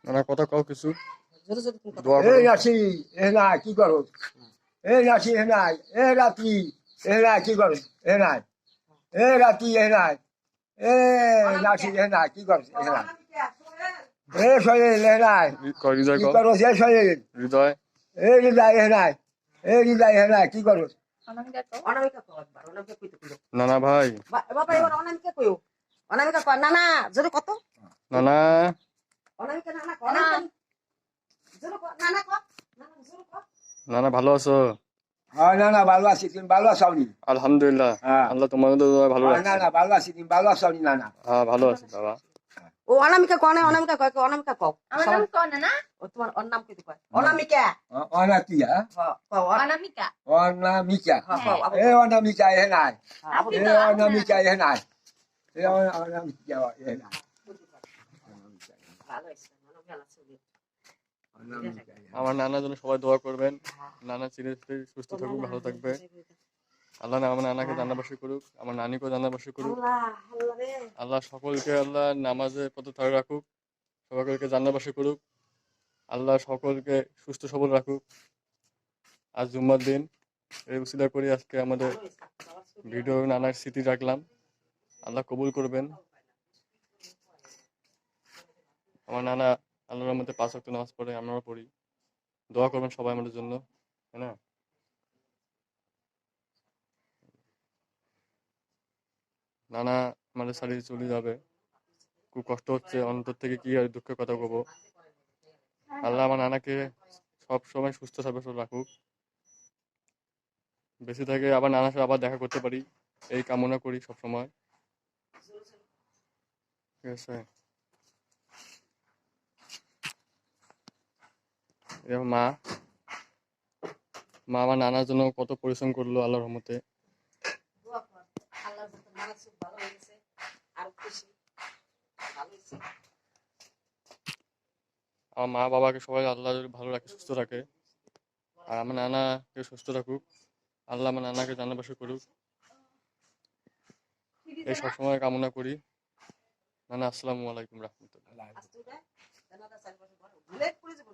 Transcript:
নানা কথা কও কিছু জোরে জোরে তুমি কথা দোয়া বলো। করো। এই নাসি এ না কি করো এই নাসি এ নাই এ রাতি এ নাই কি করো এ নাই এ রাতি এ নাই এ নাসি এ নাই কি করো এ নাই এ শরীর এ নাই হৃদয় কি কও। করো এ শরীর হৃদয় এ হৃদয় এ নাই এ হৃদয় এ নাই কি করো অনামিকা কও একবার, অনামিকা কইতে কইলো। নানা ভাই বাবা এবার অনামিকা কইও। অনামিকা কও না না জোরে কত? নানা অনামিকা না না কও অনামিকা। জোরে কও না না কও। না না জোরে কও। নানা ভালো আছো? হ্যাঁ না না ভালো আছি তুমি ভালো আছো নি আলহামদুলিল্লাহ। হ্যাঁ আল্লাহ তোমাদের দোয়া ভালো না রাখছে। না ভালো আছি তুমি ভালো আছো নি না না হ্যাঁ ভালো আছি বাবা। ও অনামিকা কও না অনামিকা কও অনামিকা কও। আমার নাম কও না না ও তোমার ওর নাম কইতে কয়। অনামিকা। অনামিকা হ্যাঁ কও অনামিকা অনামিকা হ্যাঁ কও আবার এ কও। অনামিকা এ নাই আপনি এ তো অনামিকা এ নাই এ অনামিকা এ নাই ভালো হইছে অনামিকা আছে। অনামিকা এ নাই। আমার নানার জন্য সবাই দোয়া করবেন। নানা চিরস্থায়ী সুস্থ থাকুক, ভালো থাকবে। আল্লাহ আমার নানাকে জান্নাতবাসী করুক, আমার নানিকেও জান্নাতবাসী করুক। আল্লাহ আল্লাহ রে। আল্লাহ সকলকে আল্লাহ নামাজে পথে ধরে রাখুক, সকলকে জান্নাতবাসী করুক। আল্লাহ সকলকে সুস্থ সবল রাখুক। আজ জুম্মার দিন, এই উসিলা করি আজকে আমাদের ভালো হইছে। বাবার ছবি ভিডিও নানার স্মৃতি রাখলাম। আল্লাহ কবুল করবেন। আমার নানা আল্লাহর মধ্যে 5 ওয়াক্ত নামাজ পড়ে, আমরাও পড়ি। দোয়া করবেন সবাই আমাদের জন্য, তাই না? নানা আমাদের ছাড়িয়ে চলে যাবে, খুব কষ্ট হচ্ছে, অন্তর থেকে কি আর দুঃখের কথা বলবো। আল্লাহ আমার নানাকে সব সময় সুস্থ সবল রাখুক, বেঁচে থাকে আবার নানার সাথে আবার দেখা করতে পারি, এই কামনা করি সব সময়। ঠিক আছে। এবার মা মা আমার নানার জন্য কত পরিশ্রম করলো আল্লাহর রহমতে। দোয়া কর। আল্লাহর যত নানা সুখ ভালো হয়ে গেছে। আর খুশি। ভালো হইছে। আমার মা বাবাকে সবাই আল্লাহ যদি ভালো রাখে, সুস্থ রাখে, আর আমার নানাকে সুস্থ রাখুক। আল্লাহ আমার নানাকে জান্নাতবাসী করুক, এই সবসময় কামনা করি। নানা আসসালামু আলাইকুম রহমতুল্লাহ। আজ তুই দেখ জানালা চারপাশে ঘর ভুলে পড়ে যাবো